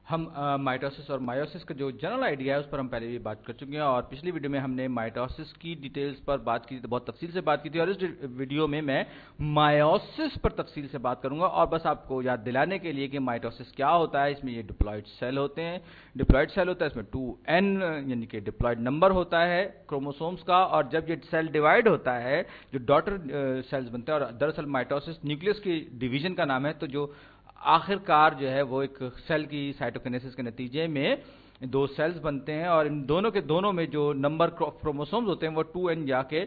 ہم مائٹوسس اور مائیوسس کا جو جنرل آئیڈیا ہے اس پر ہم پہلے بھی بات کر چکے ہیں، اور پچھلی ویڈیو میں ہم نے مائٹوسس کی ڈیٹیلز پر بات کی تھی، بہت تفصیل سے بات کی تھی، اور اس ویڈیو میں مائیوسس پر تفصیل سے بات کروں گا، اور بس آپ کو یاد دلانے کے لیے کہ مائٹوسس کیا ہوتا ہے۔ اس میں یہ ڈپلوئڈ سیل ہوتے ہیں، ڈپلوئڈ سیل ہوتا ہے، اس میں 2n یعنی کہ ڈپلوئڈ نمبر ہوتا ہے کروموسومز کا، اور جب یہ سیل ڈیوائڈ ہوتا ہے جو ڈاٹر سیلز بنتے ہیں، اور دراصل مائٹوسس نیوکلیس کی ڈویژن کا نام ہے، تو جو آخر کار جو ہے وہ ایک سیل کی سائٹوکینیسس کے نتیجے میں دو سیلز بنتے ہیں، اور ان دونوں کے دونوں میں جو نمبر کروموسومز ہوتے ہیں وہ 2n یا کے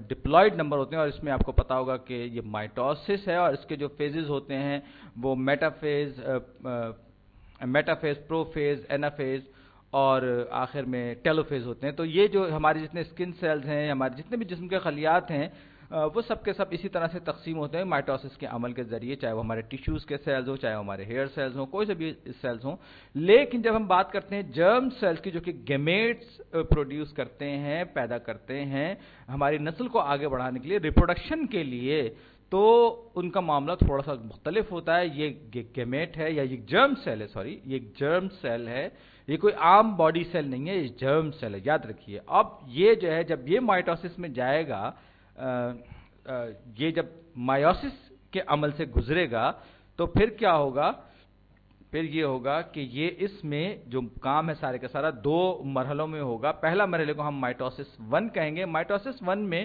ڈپلوئڈ نمبر ہوتے ہیں، اور اس میں آپ کو پتا ہوگا کہ یہ مائٹوسس ہے، اور اس کے جو فیزز ہوتے ہیں وہ میٹافیز، پروفیز، اینافیز اور آخر میں ٹیلوفیز ہوتے ہیں۔ تو یہ جو ہمارے جتنے اسکن سیلز ہیں، ہمارے جتنے بھی جسم کے خلیات ہیں، وہ سب کے سب اسی طرح سے تقسیم ہوتے ہیں مائٹوسس کے عمل کے ذریعے، چاہے وہ ہمارے ٹیشوز کے سیلز ہوں، چاہے وہ ہمارے ہیئر سیلز ہوں، کوئی سے بھی سیلز ہوں۔ لیکن جب ہم بات کرتے ہیں جرم سیلز کی، جو کہ گیمیٹس پروڈیوس کرتے ہیں، پیدا کرتے ہیں ہماری نسل کو آگے بڑھانے کے لیے، ریپروڈکشن کے لیے، تو ان کا معاملہ تھوڑا سا مختلف ہوتا ہے۔ یہ گیمیٹ ہے، یا یہ جرم سیل ہے، سوری یہ جرم سیل ہے، یہ کوئی عام باڈی سیل نہیں ہے، یہ جرم سیل ہے، یاد رکھیے۔ اب یہ جو ہے جب یہ مائٹوسس میں جائے گا، یہ جب مائیوسس کے عمل سے گزرے گا تو پھر کیا ہوگا؟ پھر یہ ہوگا کہ یہ اس میں جو کام ہے سارے کا سارا دو مرحلوں میں ہوگا۔ پہلا مرحلے کو ہم مائٹوسس 1 کہیں گے۔ مائٹوسس 1 میں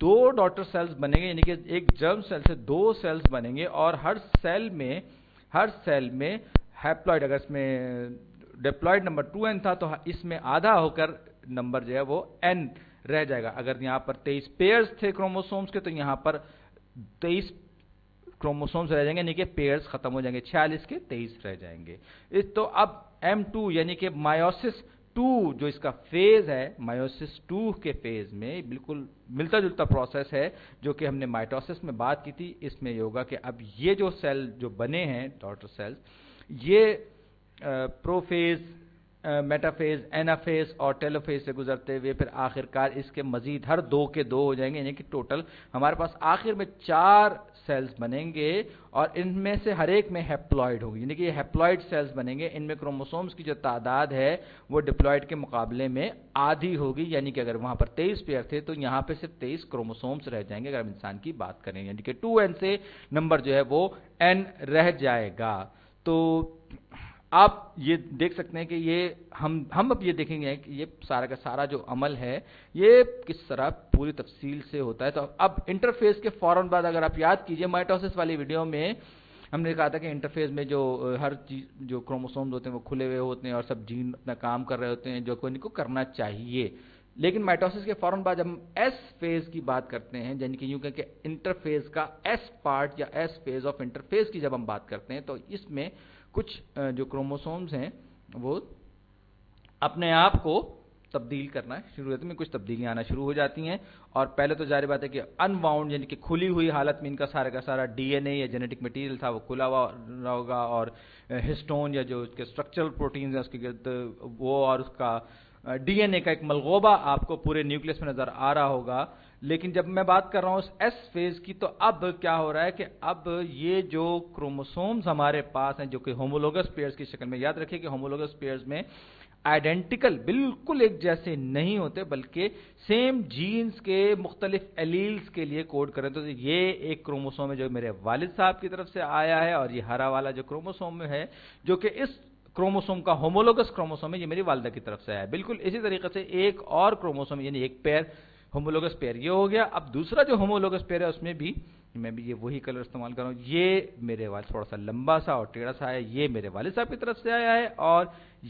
دو ڈاٹر سیلز بنیں گے، یعنی کہ ایک جرم سیل سے دو سیلز بنیں گے، اور ہر سیل میں ہیپلوئڈ، اگر اس میں ڈپلوئڈ نمبر 2n تھا تو اس میں آدھا ہو کر نمبر جو ہے وہ n رہ جائے گا۔ اگر یہاں پر 23 پیئرز تھے کروموسومز کے تو یہاں پر 23 کروموسومز رہ جائیں گے، یعنی کہ پیئرز ختم ہو جائیں گے، 46 کے 23 رہ جائیں گے۔ تو اب M2 یعنی کہ مائیوسس 2 جو اس کا فیز ہے، مائیوسس 2 کے فیز میں بالکل ملتا جلتا پروسیس ہے جو کہ ہم نے مائٹوسس میں بات کی تھی۔ اس میں یہ ہوگا کہ اب یہ جو سیل جو بنے ہیں ڈاٹر سیلز، یہ پروفیز، میٹافیز، اینافیز اور ٹیلوفیز سے گزرتے ہوئے پھر آخر کار اس کے مزید ہر دو کے دو ہو جائیں گے، یعنی کہ ٹوٹل ہمارے پاس آخر میں 4 سیلز بنیں گے، اور ان میں سے ہر ایک میں ہیپلوئڈ ہوگی، یعنی کہ یہ ہیپلوئڈ سیلز بنیں گے۔ ان میں کروموسومز کی جو تعداد ہے وہ ڈپلوئڈ کے مقابلے میں آدھی ہوگی، یعنی کہ اگر وہاں پر 23 پیئر تھے تو یہاں پہ صرف 23 کروموسومز رہ جائیں گے اگر ہم انسان کی بات کریں، یعنی کہ 2n سے نمبر جو ہے وہ n رہ جائے گا۔ تو آپ یہ دیکھ سکتے ہیں کہ یہ ہم اب یہ دیکھیں گے کہ یہ سارا کا سارا جو عمل ہے یہ کس طرح پوری تفصیل سے ہوتا ہے۔ تو اب انٹرفیز کے فوراً بعد اگر آپ یاد کیجئے مائٹوسس والی ویڈیو میں ہم نے کہا تھا کہ انٹرفیز میں جو ہر چیز جو کروموسومز ہوتے ہیں وہ کھلے ہوئے ہوتے ہیں، اور سب جین اپنا کام کر رہے ہوتے ہیں جو ان کو کرنا چاہیے۔ لیکن مائٹوسس کے فوراً بعد جب ہم ایس فیز کی بات کرتے ہیں، یعنی کہ یوں کہ انٹرفیز کا ایس پارٹ یا ایس فیز آف انٹرفیز کی جب ہم بات کرتے ہیں، تو اس میں کچھ جو کروموسومز ہیں وہ اپنے آپ کو تبدیل کرنا شروع ہوتے ہیں، کچھ تبدیلیاں آنا شروع ہو جاتی ہیں، اور پہلے تو ظاہر بات ہے کہ ان باؤنڈ یعنی کہ کھلی ہوئی حالت میں ان کا سارا ڈی این اے یا جینیٹک مٹیریل تھا وہ کھلا ہوا ہوگا، اور ہسٹون یا جو اس کے اسٹرکچرل پروٹینز ہیں اس کے گرد وہ، اور اس کا ڈی این اے کا ایک ملغوبہ آپ کو پورے نیوکلیس میں نظر آ رہا ہوگا۔ لیکن جب میں بات کر رہا ہوں اس ایس فیز کی، تو اب کیا ہو رہا ہے کہ اب یہ جو کروموسومز ہمارے پاس ہیں جو کہ ہومولوگس پیئرز کی شکل میں، یاد رکھیں کہ ہومولوگس پیئرز میں آئیڈینٹیکل بالکل ایک جیسے نہیں ہوتے، بلکہ سیم جینز کے مختلف ایلیلز کے لیے کوڈ کریں۔ تو یہ ایک کروموسوم ہے جو میرے والد صاحب کی طرف سے آیا ہے، اور یہ ہرا والا جو کروموسوم ہے جو کہ اس کروموسوم کا ہومولوگس کروموسوم ہے، یہ میری والدہ کی طرف سے آیا ہے۔ بالکل اسی طریقے سے ایک اور کروموسوم یعنی ایک پیئر ہومولوگس پیئر یہ ہو گیا۔ اب دوسرا جو ہومولوگس پیئر ہے اس میں بھی میں بھی یہ وہی کلر استعمال کر رہا ہوں، یہ میرے والد تھوڑا سا لمبا سا اور ٹیڑھا سا ہے، یہ میرے والد صاحب کی طرف سے آیا ہے، اور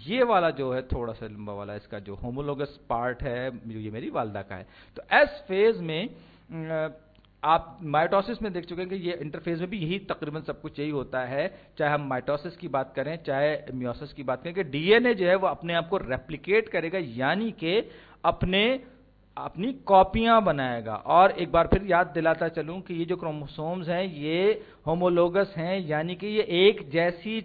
یہ والا جو ہے تھوڑا سا لمبا والا اس کا جو ہومولوگس پارٹ ہے یہ میری والدہ کا ہے۔ تو ایس فیز میں آپ مائٹوسس میں دیکھ چکے ہیں کہ یہ انٹرفیز میں بھی یہی تقریباً سب کچھ یہی ہوتا ہے، چاہے ہم مائٹوسس کی بات کریں چاہے میوسس کی بات کریں، کہ ڈی این اے جو ہے وہ اپنے آپ کو ریپلیکیٹ کرے گا، یعنی کہ اپنی کاپیاں بنائے گا۔ اور ایک بار پھر یاد دلاتا چلوں کہ یہ جو کروموسومز ہیں یہ ہومولوگس ہیں، یعنی کہ یہ ایک جیسی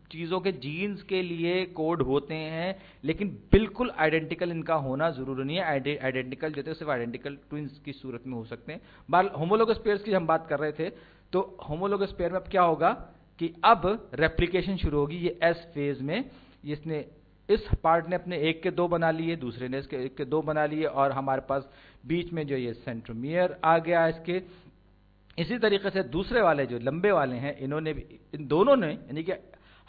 چیزوں کے جینز کے لیے کوڈ ہوتے ہیں، لیکن بالکل آئیڈینٹیکل ان کا ہونا ضروری نہیں ہے۔ آئیڈینٹیکل جو تھے صرف آئیڈینٹیکل ٹوئنز کی صورت میں ہو سکتے ہیں۔ بہرحال ہومولوگس پیئرز کی ہم بات کر رہے تھے، تو ہومولوگس پیئر میں اب کیا ہوگا کہ اب ریپلیکیشن شروع ہوگی یہ ایس فیز میں. اس نے اس پارٹ نے اپنے ایک کے دو بنا لیے, دوسرے نے اس کے ایک کے دو بنا لیے, اور ہمارے پاس بیچ میں جو یہ سینٹرومیئر آ گیا اس کے. اسی طریقے سے دوسرے والے جو لمبے والے ہیں, انہوں نے بھی, ان دونوں نے, یعنی کہ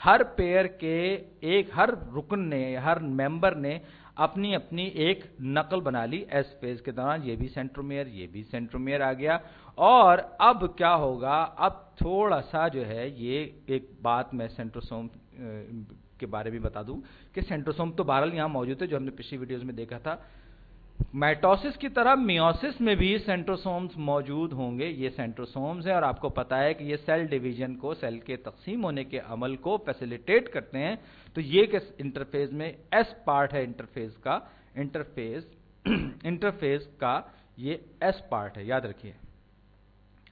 ہر پیئر کے ہر رکن نے, ہر ممبر نے اپنی اپنی ایک نقل بنا لی ایس فیز کے دوران. یہ بھی سینٹرومیئر, یہ بھی سینٹرومیئر آ گیا. اور اب کیا ہوگا, اب تھوڑا سا جو ہے یہ ایک بات میں سینٹروسوم کے بارے میں بتا دوں کہ سینٹروسوم تو بہرحال یہاں موجود ہے جو ہم نے پچھلی ویڈیوز میں دیکھا تھا. مائٹوسس کی طرح میوسس میں بھی سینٹروسومز موجود ہوں گے. یہ سینٹروسومز ہیں, اور آپ کو پتا ہے کہ یہ سیل ڈویژن کو, سیل کے تقسیم ہونے کے عمل کو فیسیلیٹیٹ کرتے ہیں. تو یہ کہ انٹرفیز میں ایس پارٹ ہے, انٹرفیز کا یہ ایس پارٹ ہے, یاد رکھیے.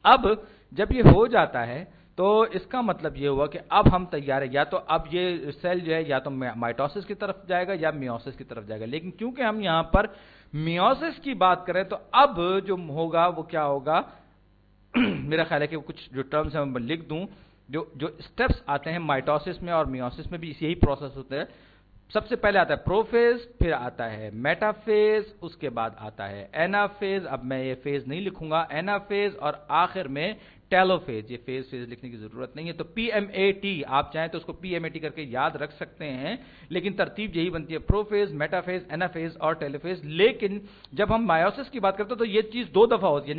اب جب یہ ہو جاتا ہے تو اس کا مطلب یہ ہوا کہ اب ہم تیار ہیں, یا تو اب یہ سیل جو ہے یا تو مائٹوسس کی طرف جائے گا یا میوسس کی طرف جائے گا. لیکن کیونکہ ہم یہاں پر میوسس کی بات کریں تو اب جو ہوگا وہ کیا ہوگا, میرا خیال ہے کہ کچھ جو ٹرمز ہیں میں لکھ دوں, جو سٹیپس آتے ہیں مائٹوسس میں اور میوسس میں بھی یہی پروسیس ہوتا ہے. سب سے پہلے آتا ہے پروفیز, پھر آتا ہے میٹافیز, اس کے بعد آتا ہے اینافیز. اب میں یہ فیز نہیں لکھوں گا, اینافیز, اور آخر میں ٹیلوفیز. یہ فیز لکھنے کی ضرورت نہیں ہے. تو پی ایم اے ٹی, آپ چاہیں تو اس کو پی ایم اے ٹی کر کے یاد رکھ سکتے ہیں, لیکن ترتیب یہی بنتی ہے, پروفیز, میٹافیز, اینافیز اور ٹیلوفیز. لیکن جب ہم مائوسس کی بات کرتے ہیں تو یہ چیز دو دفعہ ہوتی ہے,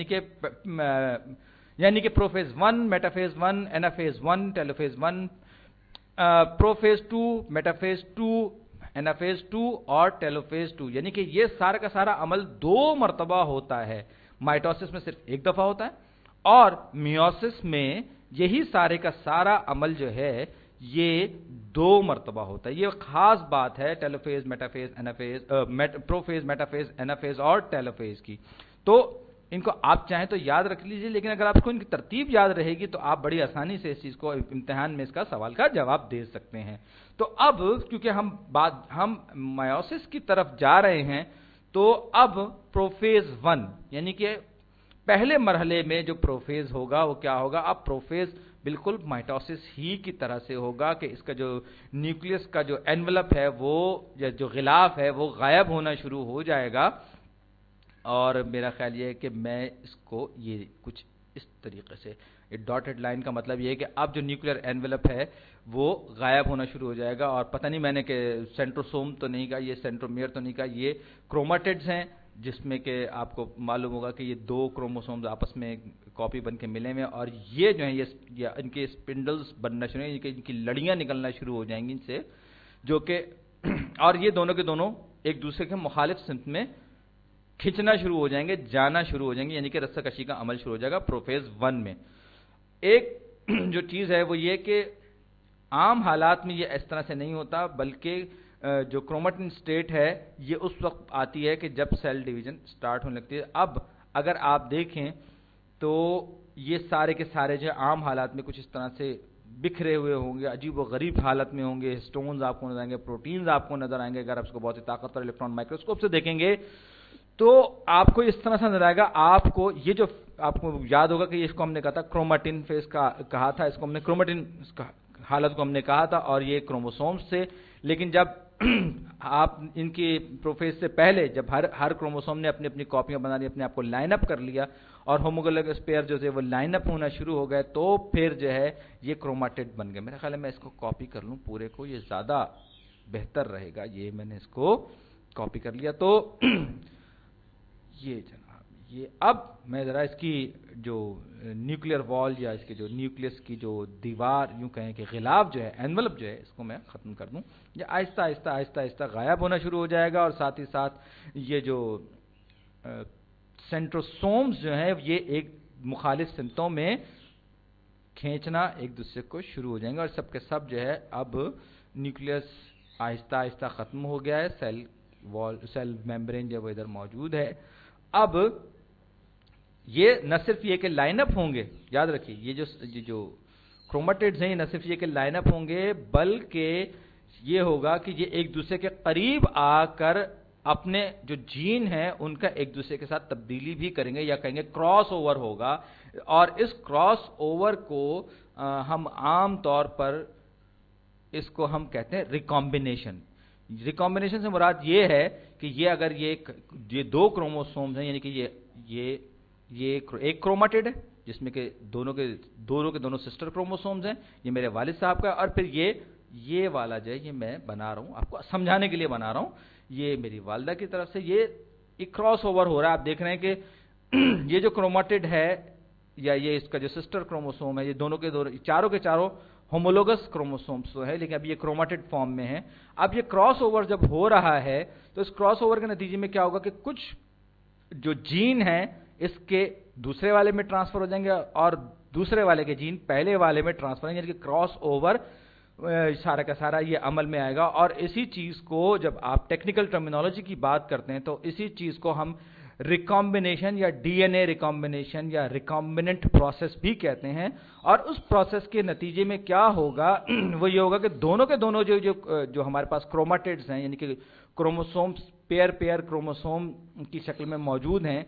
یعنی کہ پروفیز 1, میٹافیز 1, اینافیز 1, ٹیلوفیز 1, پروفیز 2, میٹافیز 2, اینافیز 2 اور ٹیلوفیز 2. یعنی کہ یہ سارا کا سارا عمل دو مرتبہ ہوتا ہے. مائٹوسس میں صرف ایک دفعہ ہوتا ہے, اور میوسس میں یہی سارے کا سارا عمل جو ہے یہ دو مرتبہ ہوتا ہے. یہ خاص بات ہے ٹیلوفیز, میٹافیز, اینافیز, پروفیز, میٹافیز, اینافیز اور ٹیلوفیز کی. تو ان کو آپ چاہیں تو یاد رکھ لیجئے, لیکن اگر آپ کو ان کی ترتیب یاد رہے گی تو آپ بڑی آسانی سے اس چیز کو امتحان میں اس کا سوال کا جواب دے سکتے ہیں. تو اب کیونکہ ہم میوسس کی طرف جا رہے ہیں, تو اب پروفیز 1 یعنی کہ پہلے مرحلے میں جو پروفیز ہوگا وہ کیا ہوگا, اب پروفیز بالکل مائٹوسس ہی کی طرح سے ہوگا کہ اس کا جو نیوکلیس کا جو انویلپ ہے وہ, یا جو غلاف ہے وہ غائب ہونا شروع ہو جائے گا. اور میرا خیال یہ ہے کہ میں اس کو یہ کچھ اس طریقے سے, ڈاٹڈ لائن کا مطلب یہ ہے کہ اب جو نیوکلیئر انویلپ ہے وہ غائب ہونا شروع ہو جائے گا. اور پتہ نہیں میں نے کہ سینٹروسوم تو نہیں کہا, یہ سینٹرومیئر تو نہیں کہا, یہ کروماٹڈز ہیں جس میں کہ آپ کو معلوم ہوگا کہ یہ دو کروموسومز آپس میں کاپی بن کے ملے ہوئے ہیں, اور یہ جو ہیں یہ ان کے اسپنڈلز بننا شروع ہیں, ان کی لڑیاں نکلنا شروع ہو جائیں گی ان سے, جو کہ اور یہ دونوں کے دونوں ایک دوسرے کے مخالف سمت میں کھنچنا شروع ہو جائیں گے, جانا شروع ہو جائیں گے, یعنی کہ رسہ کشی کا عمل شروع ہو جائے گا پروفیز 1 میں. ایک جو چیز ہے وہ یہ کہ عام حالات میں یہ اس طرح سے نہیں ہوتا, بلکہ جو کروماٹن سٹیٹ ہے یہ اس وقت آتی ہے کہ جب سیل ڈویژن سٹارٹ ہونے لگتی ہے. اب اگر آپ دیکھیں تو یہ سارے کے سارے جو عام حالات میں کچھ اس طرح سے بکھرے ہوئے ہوں گے, عجیب و غریب حالت میں ہوں گے, ہسٹونز آپ کو نظر آئیں گے, پروٹینز آپ کو نظر آئیں گے. اگر آپ اس کو بہت ہی طاقتور الیکٹران مائکروسکوپ سے دیکھیں گے تو آپ کو اس طرح سے نظر آئے گا. آپ کو یہ جو آپ کو یاد ہوگا کہ اس کو ہم نے کہا تھا کروماٹن فیز کا کہا تھا, اس کو ہم نے کروماٹن حالت کو ہم نے کہا تھا, اور یہ کروموسومز سے. لیکن جب آپ ان کی پروفیز سے پہلے جب ہر کروموسوم نے اپنی اپنی کاپیاں بنا لی, اپنے آپ کو لائن اپ کر لیا, اور ہوموگلوگس پیئر جو تھے وہ لائن اپ ہونا شروع ہو گئے, تو پھر جو ہے یہ کروماٹڈ بن گئے. میرا خیال ہے میں اس کو کاپی کر لوں پورے کو, یہ زیادہ بہتر رہے گا. یہ میں نے اس کو کاپی کر لیا. تو یہ جناب یہ اب میں ذرا اس کی جو نیوکلیئر وال یا اس کے جو نیوکلیس کی جو دیوار یوں کہیں کہ غلاف جو ہے, انویلپ جو ہے, اس کو میں ختم کر دوں. یہ آہستہ آہستہ آہستہ آہستہ غائب ہونا شروع ہو جائے گا, اور ساتھ ہی ساتھ یہ جو سینٹروسومز جو ہیں یہ ایک مخالف سمتوں میں کھینچنا ایک دوسرے کو شروع ہو جائیں گے, اور سب کے سب جو ہے اب نیوکلیس آہستہ آہستہ ختم ہو گیا ہے. سیل میمبرین جو وہ ادھر موجود ہے. اب یہ نہ صرف یہ کہ لائن اپ ہوں گے, یاد رکھیے یہ جو کروماٹڈز ہیں, یہ نہ صرف یہ کہ لائن اپ ہوں گے, بلکہ یہ ہوگا کہ یہ ایک دوسرے کے قریب آ کر اپنے جو جین ہیں ان کا ایک دوسرے کے ساتھ تبدیلی بھی کریں گے, یا کہیں گے کراس اوور ہوگا. اور اس کراس اوور کو हम आम तौर पर इसको हम कहते हैं रिकॉम्बिनेशन। रिकॉम्बिनेशन से मुराद ये है कि ये अगर ये दो क्रोमोसोम्स हैं, यानी कि ये एक क्रोमाटिड है जिसमें कि दोनों के दोनों सिस्टर क्रोमोसोम्स हैं, ये मेरे वालिद साहब का, और फिर ये वाला जो है ये मैं बना रहा हूँ, आपको समझाने के लिए बना रहा हूँ, ये मेरी वालिदा की तरफ से ये क्रॉस ओवर हो रहा है। आप देख रहे हैं कि ये जो क्रोमाटिड है या ये इसका जो सिस्टर क्रोमोसोम है, ये दोनों के चारों के चारों होमोलोगस क्रोमोसोम्स तो है, लेकिन अब ये क्रोमाटिड फॉर्म में है। अब ये क्रॉस ओवर जब हो रहा है तो इस क्रॉस ओवर के नतीजे में क्या होगा कि कुछ जो जीन है इसके दूसरे वाले में ट्रांसफर हो जाएंगे और दूसरे वाले के जीन पहले वाले में ट्रांसफर होंगे, यानी कि क्रॉस ओवर सारा का सारा ये अमल में आएगा। और इसी चीज को जब आप टेक्निकल टर्मिनोलॉजी की बात करते हैं तो इसी चीज को हम रिकॉम्बिनेशन या डीएनए रिकॉम्बिनेशन या रिकॉम्बिनेंट प्रोसेस भी कहते हैं। और उस प्रोसेस के नतीजे में क्या होगा वो ये होगा कि दोनों के दोनों जो हमारे पास क्रोमाटिड्स हैं, यानी कि क्रोमोसोम्स पेयर क्रोमोसोम की शक्ल में मौजूद हैं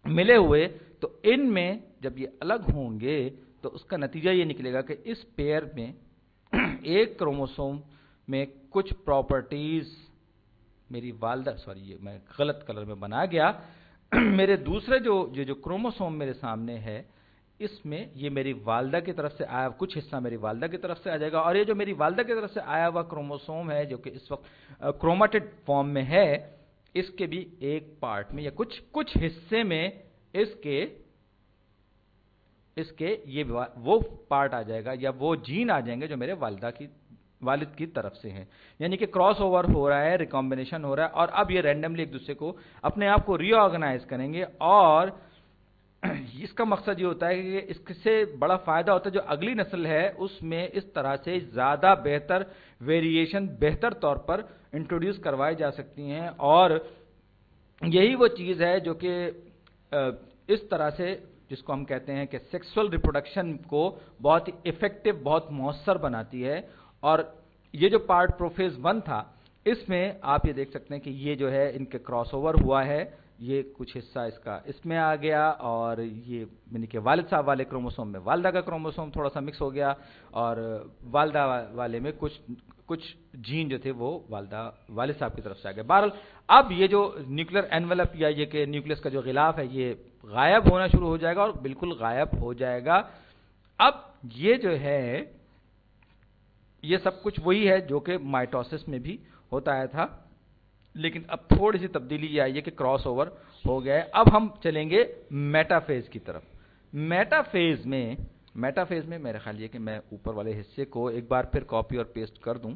मिले हुए, तो इनमें जब ये अलग होंगे तो उसका नतीजा ये निकलेगा कि इस पेयर में एक क्रोमोसोम में कुछ प्रॉपर्टीज मेरी वालदा, सॉरी ये मैं गलत कलर में बना गया, मेरे दूसरे जो क्रोमोसोम मेरे सामने है इसमें ये मेरी वालदा की तरफ से आया कुछ हिस्सा मेरी वालदा की तरफ से आ जाएगा, और ये जो मेरी वालदा की तरफ से आया हुआ क्रोमोसोम है जो कि इस वक्त क्रोमाटिड फॉर्म में है, इसके भी एक पार्ट में या कुछ हिस्से में इसके ये वो पार्ट आ जाएगा या वो जीन आ जाएंगे जो मेरे वालिद की तरफ से हैं। यानी कि क्रॉस ओवर हो रहा है, रिकॉम्बिनेशन हो रहा है, और अब ये रैंडमली एक दूसरे को अपने आप को रीऑर्गेनाइज करेंगे। और इसका मकसद ये होता है कि इससे बड़ा फायदा होता है जो अगली नस्ल है उसमें इस तरह से ज्यादा बेहतर वेरिएशन बेहतर तौर पर इंट्रोड्यूस करवाई जा सकती हैं। और यही वो चीज है जो कि इस तरह से जिसको हम कहते हैं कि सेक्सुअल रिप्रोडक्शन को बहुत ही इफेक्टिव, बहुत मौसर बनाती है। और ये जो पार्ट प्रोफेज 1 था इसमें आप ये देख सकते हैं कि ये जो है इनके क्रॉसओवर हुआ है, ये कुछ हिस्सा इसका इसमें आ गया, और ये यानी कि वालिद साहब वाले क्रोमोसोम में वालदा का क्रोमोसोम थोड़ा सा मिक्स हो गया, और वालदा वाले में कुछ जीन जो थे वो वालिद साहब की तरफ से आ गए। बहरहाल अब ये जो न्यूक्लियर एनवेलप या ये कि न्यूक्लियस का जो गिलाफ है ये गायब होना शुरू हो जाएगा, और बिल्कुल गायब हो जाएगा। अब ये जो है ये सब कुछ वही है जो कि माइटोसिस में भी होता आया था, लेकिन अब थोड़ी सी तब्दीली ये आई है कि क्रॉस ओवर हो गया है। अब हम चलेंगे मेटाफेज की तरफ। मेटाफेज में मेरा ख्याल ये कि मैं ऊपर वाले हिस्से को एक बार फिर कॉपी और पेस्ट कर दूं।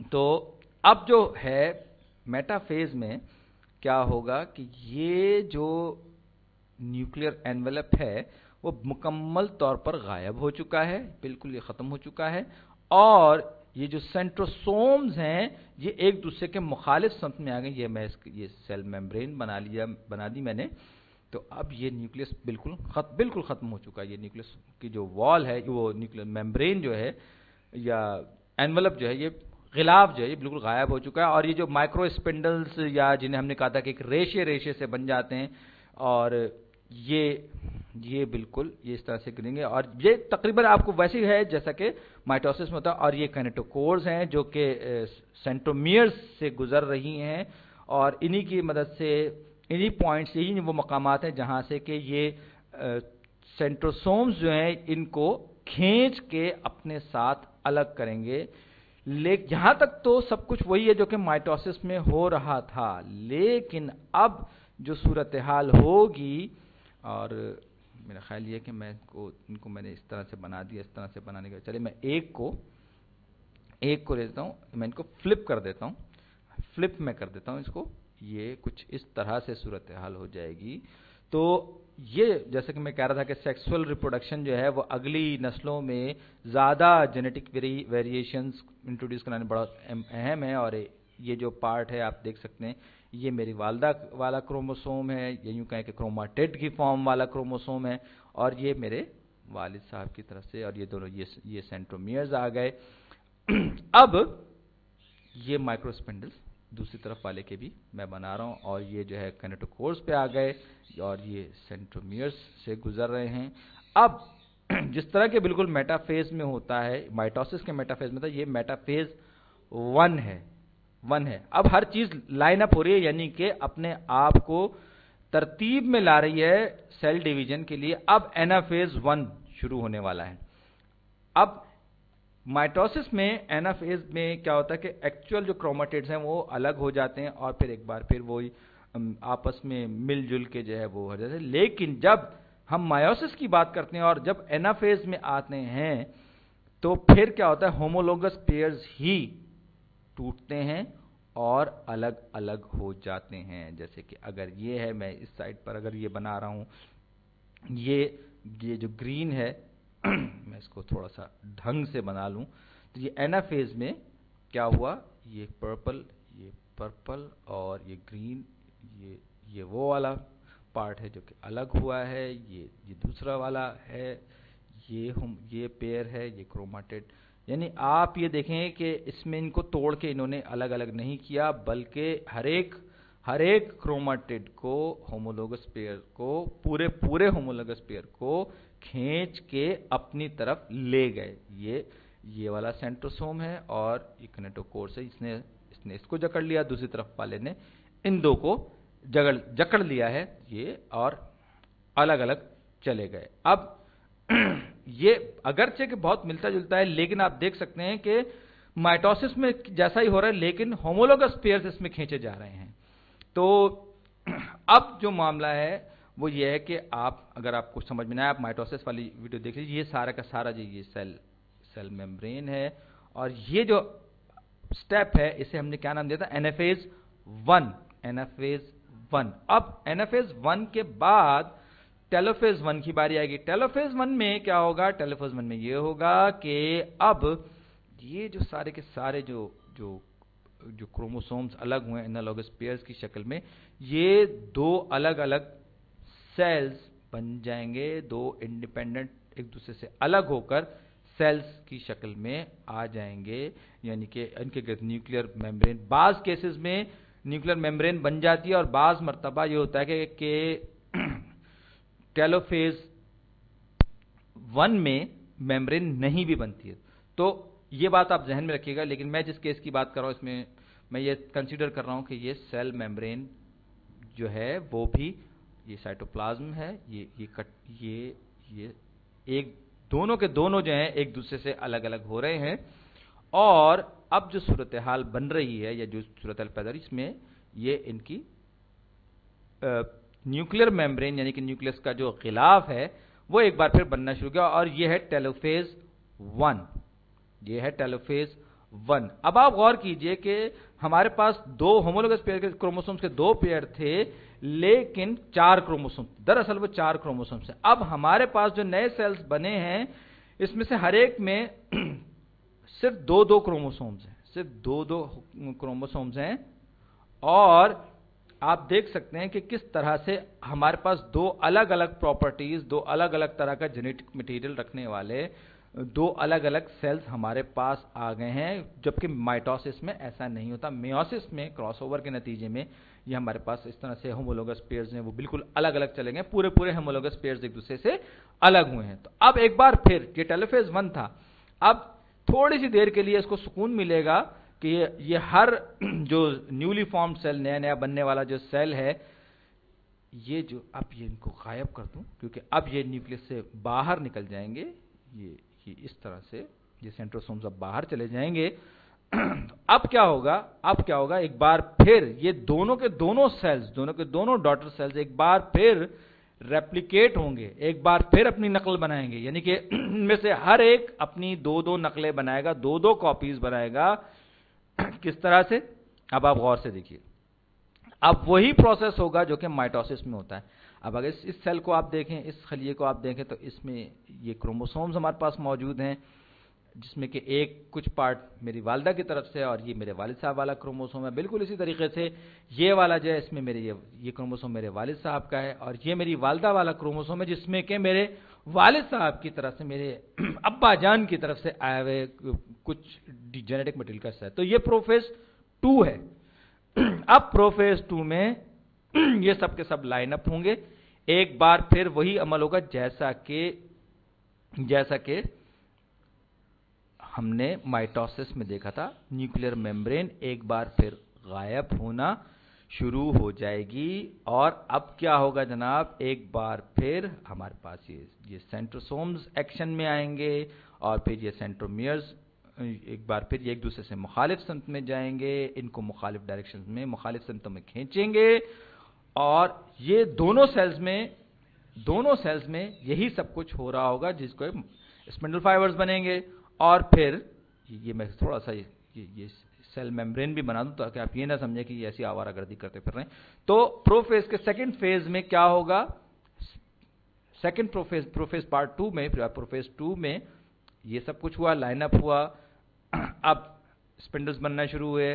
तो अब जो है मेटाफेज में क्या होगा कि ये जो न्यूक्लियर एनवेलप है वो मुकम्मल तौर पर गायब हो चुका है, बिल्कुल ये खत्म हो चुका है, और ये जो सेंट्रोसोम्स हैं ये एक दूसरे के मुखालिफ सतह में आ गए। ये सेल मेम्ब्रेन बना दी मैंने। तो अब ये न्यूक्लियस बिल्कुल खत्म हो चुका है। ये न्यूक्लियस की जो वॉल है, वो न्यूक्लियर मेम्ब्रेन जो है या एनवेलप जो है, ये गिलाफ जो है ये बिल्कुल गायब हो चुका है। और ये जो माइक्रो स्पिंडल्स या जिन्हें हमने कहा था कि एक रेशे से बन जाते हैं, और ये बिल्कुल ये इस तरह से गिरेंगे, और ये तकरीबन आपको वैसे ही है जैसा कि माइटोसिस में होता है। और ये कैनेटोकोर्स हैं जो कि सेंट्रोमियर्स से गुजर रही हैं, और इन्हीं की मदद से इन्हीं पॉइंट्स, यही वो मकामात हैं जहां से कि ये सेंट्रोसोम्स जो हैं इनको खींच के अपने साथ अलग करेंगे। लेकिन यहां तक तो सब कुछ वही है जो कि माइटोसिस में हो रहा था, लेकिन अब जो सूरत हाल होगी, और मेरा ख्याल ये है कि इनको मैंने इस तरह से बना दिया, इस तरह से बनाने के, चलिए मैं एक को ले देता हूँ, मैं इनको फ्लिप कर देता हूँ, फ्लिप में कर देता हूँ इसको, ये कुछ इस तरह से सूरत हाल हो जाएगी। तो ये जैसे कि मैं कह रहा था कि सेक्सुअल रिप्रोडक्शन जो है वो अगली नस्लों में ज़्यादा जेनेटिक वेरिएशंस इंट्रोड्यूस कराने बड़ा अहम है। और ये जो पार्ट है आप देख सकते हैं, ये मेरी वालदा वाला क्रोमोसोम है, ये यूँ कहें कि क्रोमाटिड की फॉर्म वाला क्रोमोसोम है, और ये मेरे वालिद साहब की तरफ से, और ये दोनों ये सेंट्रोमियर्स आ गए। अब ये माइक्रोस्पिंडल्स दूसरी तरफ वाले के भी मैं बना रहा हूँ, और ये जो है कैनेटोकोर्स पे आ गए, और ये सेंट्रोमियर्स से गुजर रहे हैं। अब जिस तरह के बिल्कुल मेटाफेज में होता है, माइटोसिस के मेटाफेज में था, ये मेटाफेज 1 है। अब हर चीज लाइन अप हो रही है, यानी कि अपने आप को तरतीब में ला रही है सेल डिवीजन के लिए। अब एनाफेज 1 शुरू होने वाला है। अब माइटोसिस में एनाफेज में क्या होता है कि एक्चुअल जो क्रोमेटिड्स हैं वो अलग हो जाते हैं और फिर एक बार फिर वो आपस में मिलजुल के जो है वो हो जाते हैं। लेकिन जब हम मायोसिस की बात करते हैं और जब एनाफेज में आते हैं तो फिर क्या होता है, होमोलोगस पेयर्स ही टूटते हैं और अलग अलग हो जाते हैं। जैसे कि अगर ये है, मैं इस साइड पर अगर ये बना रहा हूं, ये जो ग्रीन है मैं इसको थोड़ा सा ढंग से बना लूं, तो ये एनाफेज में क्या हुआ, ये पर्पल और ये ग्रीन, ये वो वाला पार्ट है जो कि अलग हुआ है, ये दूसरा वाला है, ये पेयर है, ये क्रोमेटिड। यानी आप ये देखें कि इसमें इनको तोड़ के इन्होंने अलग अलग नहीं किया, बल्कि हर एक क्रोमेटिड को, होमोलोगस पेयर को, पूरे होमोलोगस पेयर को खींच के अपनी तरफ ले गए। ये वाला सेंट्रोसोम है और ये किनेटोकोर्स है, इसने इसको जकड़ लिया, दूसरी तरफ वाले ने इन दो को जकड़ लिया है ये, और अलग अलग चले गए। अब ये अगरचे कि बहुत मिलता जुलता है, लेकिन आप देख सकते हैं कि माइटोसिस में जैसा ही हो रहा है, लेकिन होमोलोगस पेयर्स इसमें खींचे जा रहे हैं। तो अब जो मामला है वो ये है कि अगर आपको समझ में ना आए, आप माइटोसिस वाली वीडियो देख लीजिए। ये सारा का सारा जो ये सेल मेम्ब्रेन है, और ये जो स्टेप है इसे हमने क्या नाम दिया था, एनाफेज 1। अब एनाफेज 1 के बाद टेलोफेज 1 की बारी आएगी। टेलोफेज 1 में क्या होगा, टेलोफेज 1 में ये होगा कि अब ये जो सारे के सारे जो क्रोमोसोम्स अलग हुए एनालॉगस पेयर्स की शक्ल में, ये दो अलग अलग सेल्स बन जाएंगे, दो इंडिपेंडेंट एक दूसरे से अलग होकर सेल्स की शक्ल में आ जाएंगे। यानी कि इनके न्यूक्लियर मेम्ब्रेन, बाज केसेस में न्यूक्लियर मेम्ब्रेन बन जाती है, और बाज मर्तबा ये होता है कि टेलोफेज 1 में मेम्ब्रेन नहीं भी बनती है। तो ये बात आप जहन में रखिएगा। लेकिन मैं जिस केस की बात कर रहा हूं, इसमें मैं ये कंसीडर कर रहा हूं कि ये सेल मेम्ब्रेन जो है वो भी, ये साइटोप्लाज्म है, ये एक दोनों के दोनों जो हैं एक दूसरे से अलग अलग हो रहे हैं। और अब जो सूरत हाल बन रही है, या जो सूरत हाल पैदा, इसमें ये इनकी न्यूक्लियर मेम्ब्रेन यानी कि न्यूक्लियस का जो खिलाफ है वो एक बार फिर बनना शुरू किया, और ये है टेलोफेज 1। अब आप गौर कीजिए कि हमारे पास दो होमोलोगस पेयर के क्रोमोसोम्स के दो पेयर थे, लेकिन 4 क्रोमोसोम, दरअसल वो 4 क्रोमोसोम्स हैं। अब हमारे पास जो नए सेल्स बने हैं, इसमें से हर एक में सिर्फ दो क्रोमोसोम्स हैं, और आप देख सकते हैं कि किस तरह से हमारे पास दो अलग अलग प्रॉपर्टीज, दो अलग अलग तरह का जेनेटिक मटेरियल रखने वाले दो अलग अलग सेल्स हमारे पास आ गए हैं, जबकि माइटोसिस में ऐसा नहीं होता। मेयोसिस में क्रॉसओवर के नतीजे में ये हमारे पास इस तरह से होमोलोगस पेयर्स हैं वो बिल्कुल अलग अलग चले गए, पूरे होमोलोगस पेयर्स एक दूसरे से अलग हुए हैं। तो अब एक बार फिर ये टेलोफेज 1 था, अब थोड़ी सी देर के लिए इसको सुकून मिलेगा कि ये हर जो न्यूली फॉर्म्ड सेल, नया बनने वाला जो सेल है, ये जो अब ये इनको गायब कर दूं, क्योंकि अब ये न्यूक्लियस से बाहर निकल जाएंगे, ये इस तरह से ये सेंट्रोसोम्स अब बाहर चले जाएंगे। अब क्या होगा, एक बार फिर ये दोनों के दोनों डॉटर सेल्स एक बार फिर रेप्लिकेट होंगे, एक बार फिर अपनी नकल बनाएंगे। यानी कि इनमें से हर एक अपनी दो नकलें बनाएगा, दो कॉपीज बनाएगा। किस तरह से, अब आप गौर से देखिए। अब वही प्रोसेस होगा जो कि माइटोसिस में होता है। अब अगर इस सेल को आप देखें, इस खलिए को आप देखें, तो इसमें ये क्रोमोसोम्स हमारे पास मौजूद हैं, जिसमें कि एक कुछ पार्ट मेरी वालिदा की तरफ से और ये मेरे वालिद साहब वाला क्रोमोसोम है। बिल्कुल इसी तरीके से ये वाला जो है, इसमें मेरे ये क्रोमोसोम मेरे वालिद साहब का है, और ये मेरी वालिदा वाला क्रोमोसोम है, जिसमें कि मेरे वालिद साहब की तरफ से, मेरे अब्बा जान की तरफ से आए हुए कुछ जेनेटिक मटेरियल का हिस्सा है। तो ये प्रोफेज 2 है। अब प्रोफेज 2 में ये सब के सब लाइन अप होंगे, एक बार फिर वही अमल होगा जैसा कि जैसा कि हमने माइटोसिस में देखा था, न्यूक्लियर मेम्ब्रेन एक बार फिर गायब होना शुरू हो जाएगी। और अब क्या होगा जनाब, एक बार फिर हमारे पास ये सेंट्रोसोम्स एक्शन में आएंगे और फिर ये सेंट्रोमियर्स एक बार फिर ये एक दूसरे से मुखालिफ समत में जाएंगे, इनको मुखालिफ डायरेक्शन में मुखालिफ समतों में खींचेंगे और ये दोनों सेल्स में यही सब कुछ हो रहा होगा, जिसको स्पिंडल फाइबर्स बनेंगे। और फिर ये मैं थोड़ा सा ये सेल मेम्ब्रेन भी बना दूं ताकि आप ये ना समझें कि ये ऐसी आवारागर्दी करते फिर रहे हैं। तो प्रोफेज के सेकंड फेज में क्या होगा, सेकंड प्रोफेज पार्ट 2 में, प्रोफेज 2 में ये सब कुछ हुआ, लाइनअप हुआ, अब स्पिंडल्स बनना शुरू हुए,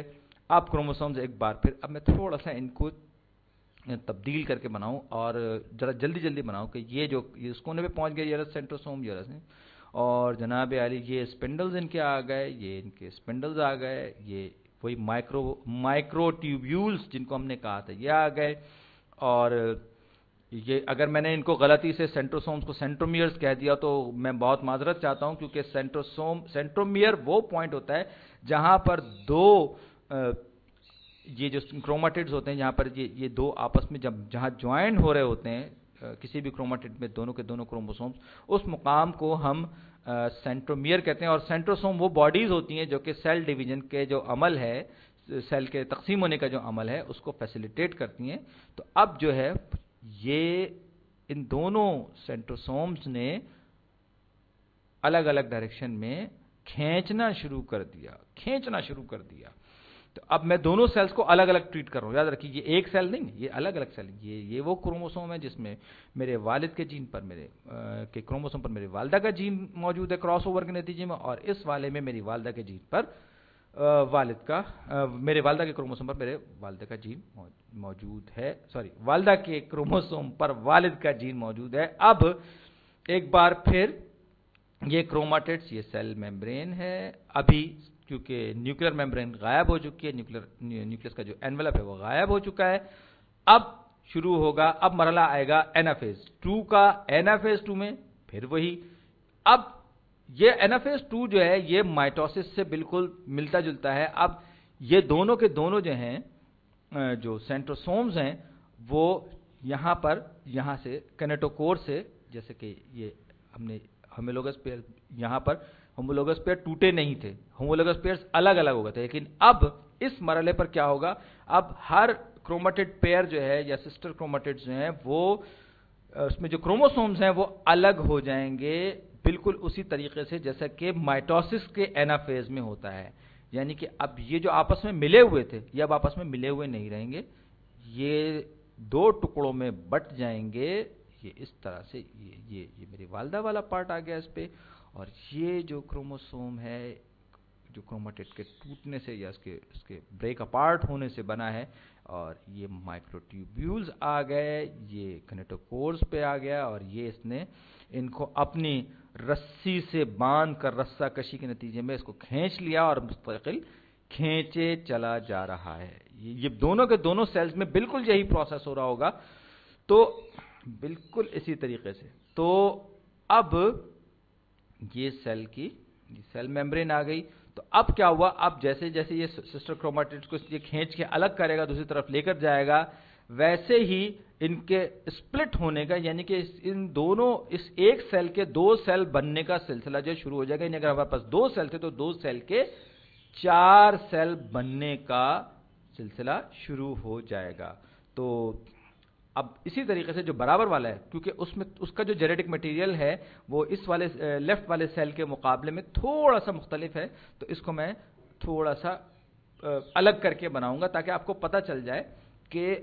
अब क्रोमोसोम्स एक बार फिर, अब मैं थोड़ा सा इनको तब्दील करके बनाऊं और जरा जल्दी जल्दी बनाऊं कि ये इस कोने पे पहुंच गए, ये सेंट्रोसोम, और जनाब आली ये स्पिंडल्स इनके आ गए, ये इनके स्पिंडल्स आ गए, ये वही माइक्रो ट्यूब्यूल्स जिनको हमने कहा था ये आ गए। और ये अगर मैंने इनको गलती से सेंट्रोसोम्स को सेंट्रोमियर्स कह दिया तो मैं बहुत माजरत चाहता हूं, क्योंकि सेंट्रोमियर वो पॉइंट होता है जहां पर दो ये जो क्रोमाटिड्स होते हैं, जहां पर ये दो आपस में जहां ज्वाइन हो रहे होते हैं किसी भी क्रोमाटिड में दोनों के दोनों क्रोमोसोम्स, उस मुकाम को हम सेंट्रोमियर कहते हैं। और सेंट्रोसोम वो बॉडीज होती हैं जो कि सेल डिवीजन के जो अमल है, सेल के तकसीम होने का जो अमल है, उसको फैसिलिटेट करती हैं। तो अब जो है ये इन दोनों सेंट्रोसोम्स ने अलग अलग डायरेक्शन में खींचना शुरू कर दिया। तो अब मैं दोनों सेल्स को अलग अलग ट्रीट कर रहा हूं, याद रखिए ये एक सेल नहीं, ये अलग अलग सेल। ये वो क्रोमोसोम है जिसमें मेरे वालिद के जीन पर के क्रोमोसोम पर मेरे वालदा का जीन मौजूद है क्रॉस ओवर के नतीजे में, और इस वाले में मेरी वालदा के जीन पर मेरे वालदा के क्रोमोसोम पर मेरे वालदा का जीन मौजूद है, सॉरी वालदा के क्रोमोसोम पर वालिद का जीन मौजूद है। अब एक बार फिर ये क्रोमाटिड्स, ये सेल मेम्ब्रेन है, अभी क्योंकि न्यूक्लियर मेम्ब्रेन गायब हो चुकी है, न्यूक्लियस का जो एनवेलप है वो गायब हो चुका है। अब शुरू होगा, अब मरहला आएगा एनाफेज 2 का। एनाफेज 2 में फिर वही, अब ये एनाफेज 2 जो है ये माइटोसिस से बिल्कुल मिलता जुलता है। अब ये दोनों के दोनों जो हैं, जो सेंट्रोसोम्स हैं, वो यहां से कैनेटोकोर से, जैसे कि ये हमने होमोलोगस पेयर, यहां पर होमोलोगस पेयर टूटे नहीं थे, होमोलोगस पेयर्स अलग अलग हो गए थे। लेकिन अब इस मरहले पर क्या होगा, अब हर क्रोमेटिड पेयर जो है या सिस्टर क्रोमेटिड्स जो हैं वो उसमें जो क्रोमोसोम्स हैं वो अलग हो जाएंगे, बिल्कुल उसी तरीके से जैसा कि माइटोसिस के एनाफेज में होता है। यानी कि अब ये जो आपस में मिले हुए थे ये अब आपस में मिले हुए नहीं रहेंगे, ये दो टुकड़ों में बट जाएंगे। ये इस तरह से ये मेरी वालदा वाला पार्ट आ गया इस पे, और ये जो क्रोमोसोम है जो क्रोमेटिड के टूटने से या इसके ब्रेक अपार्ट होने से बना है, और ये माइक्रोट्यूब्यूल्स आ गए, ये कैनेटोकोर्स पे आ गया, और ये इसने इनको अपनी रस्सी से बांध कर रस्सा कशी के नतीजे में इसको खींच लिया और मुस्तकिल खींचे चला जा रहा है। ये दोनों के दोनों सेल्स में बिल्कुल यही प्रोसेस हो रहा होगा, तो बिल्कुल इसी तरीके से। तो अब ये सेल मेम्ब्रेन आ गई। तो अब क्या हुआ, अब जैसे जैसे ये सिस्टर क्रोमेटिड्स को ये खींच के अलग करेगा, दूसरी तरफ लेकर जाएगा, वैसे ही इनके स्प्लिट होने का, यानी कि इस एक सेल के दो सेल बनने का सिलसिला जो शुरू हो जाएगा। यानी अगर हमारे पास दो सेल थे तो दो सेल के 4 सेल बनने का सिलसिला शुरू हो जाएगा। तो अब इसी तरीके से जो बराबर वाला है, क्योंकि उसमें उसका जो जेनेटिक मटेरियल है वो इस वाले लेफ्ट वाले सेल के मुकाबले में थोड़ा सा मुख्तलिफ है, तो इसको मैं थोड़ा सा अलग करके बनाऊंगा ताकि आपको पता चल जाए कि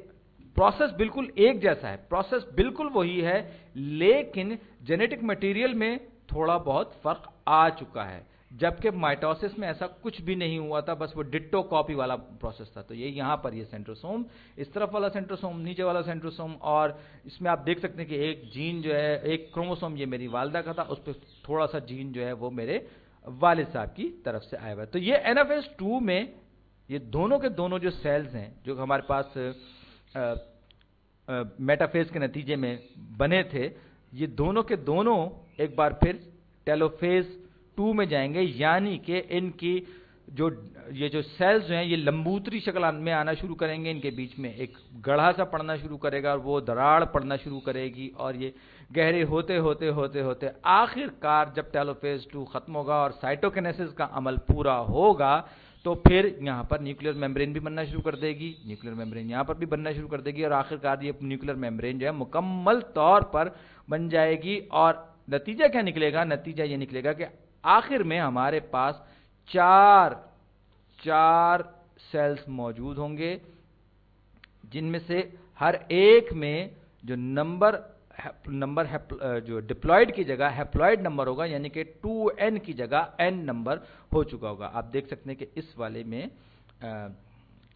प्रोसेस बिल्कुल एक जैसा है, प्रोसेस बिल्कुल वही है, लेकिन जेनेटिक मटेरियल में थोड़ा बहुत फर्क आ चुका है। जबकि माइटोसिस में ऐसा कुछ भी नहीं हुआ था, बस वो डिट्टो कॉपी वाला प्रोसेस था। तो ये यहां पर ये सेंट्रोसोम, इस तरफ वाला सेंट्रोसोम, नीचे वाला सेंट्रोसोम, और इसमें आप देख सकते हैं कि एक जीन जो है, एक क्रोमोसोम ये मेरी वालदा का था, उस पर थोड़ा सा जीन जो है वो मेरे वालिद साहब की तरफ से आया हुआ है। तो ये एनाफेज 2 में ये दोनों के दोनों जो सेल्स हैं जो हमारे पास मेटाफेज के नतीजे में बने थे, ये दोनों के दोनों एक बार फिर टेलोफेज 2 में जाएंगे, यानी कि इनकी ये जो सेल्स हैं ये लंबूतरी शक्ल में आना शुरू करेंगे, इनके बीच में एक गढ़ा सा पड़ना शुरू करेगा और वो दरार पड़ना शुरू करेगी और ये गहरे होते होते होते होते आखिरकार जब टेलोफेज 2 खत्म होगा और साइटोकिनेसिस का अमल पूरा होगा तो फिर यहाँ पर न्यूक्लियर मेम्ब्रेन भी बनना शुरू कर देगी, न्यूक्लियर मेम्ब्रेन यहाँ पर भी बनना शुरू कर देगी और आखिरकार ये न्यूक्लियर मेम्ब्रेन जो है मुकम्मल तौर पर बन जाएगी। और नतीजा क्या निकलेगा? नतीजा ये निकलेगा कि आखिर में हमारे पास चार सेल्स मौजूद होंगे, जिनमें से हर एक में जो नंबर जो डिप्लॉयड की जगह हैप्लॉयड नंबर होगा, यानी कि 2n की जगह n नंबर हो चुका होगा। आप देख सकते हैं कि इस वाले में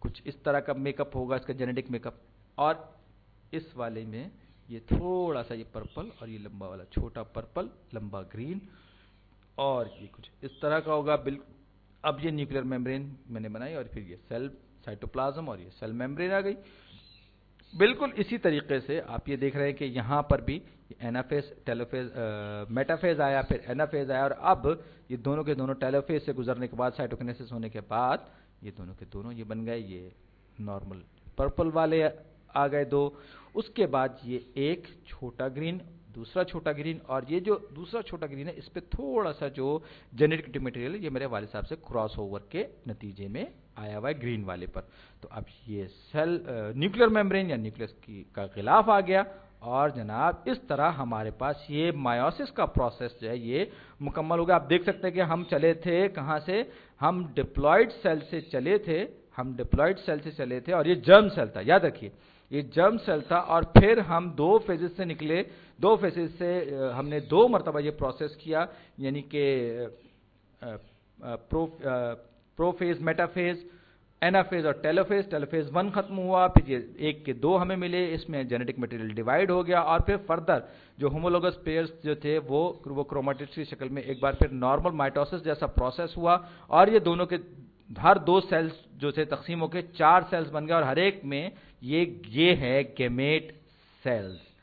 कुछ इस तरह का मेकअप होगा, इसका जेनेटिक मेकअप, और इस वाले में ये थोड़ा सा ये पर्पल और ये लंबा वाला छोटा पर्पल, लंबा ग्रीन, और ये कुछ इस तरह का होगा। बिल्कुल अब ये न्यूक्लियर मेम्ब्रेन मैंने बनाई और फिर ये सेल साइटोप्लाज्म और ये सेल मेम्ब्रेन आ गई। बिल्कुल इसी तरीके से आप ये देख रहे हैं कि यहाँ पर भी एनाफेज, टेलोफेज, मेटाफेज आया, फिर एनाफेज आया, और अब ये दोनों के दोनों टेलोफेज से गुजरने के बाद, साइटोकिनेसिस होने के बाद, ये दोनों के दोनों ये बन गए, ये नॉर्मल पर्पल वाले आ गए दो। उसके बाद ये एक छोटा ग्रीन, दूसरा छोटा ग्रीन, और ये जो दूसरा छोटा ग्रीन है इस पे थोड़ा सा जो जेनेटिक मटेरियल है ये मेरे वाले साहब से क्रॉस ओवर के नतीजे में आया हुआ है ग्रीन वाले पर। तो अब ये सेल न्यूक्लियर मेम्ब्रेन या न्यूक्लियस का गिलाफ आ गया, और जनाब इस तरह हमारे पास ये मायोसिस का प्रोसेस जो है ये मुकम्मल हो गया। आप देख सकते हैं कि हम चले थे कहाँ से? हम डिप्लॉयड सेल से चले थे, और ये जर्म सेल था, याद रखिए ये जर्म सेल था, और फिर हम दो फेजेस से निकले, दो फेजेस से हमने 2 मरतबा ये प्रोसेस किया, यानी कि प्रोफेज, मेटाफेज, एनाफेज और टेलोफेज। टेलोफेज 1 खत्म हुआ, फिर ये 1 के 2 हमें मिले, इसमें जेनेटिक मटेरियल डिवाइड हो गया, और फिर फर्दर जो होमोलोगस पेयर्स जो थे वो क्रोमेटिड्स की शक्ल में एक बार फिर नॉर्मल माइटोसिस जैसा प्रोसेस हुआ, और ये दोनों के हर 2 सेल्स जो थे तकसीम होकर 4 सेल्स बन गए, और हर एक में ये है गैमेट सेल्स।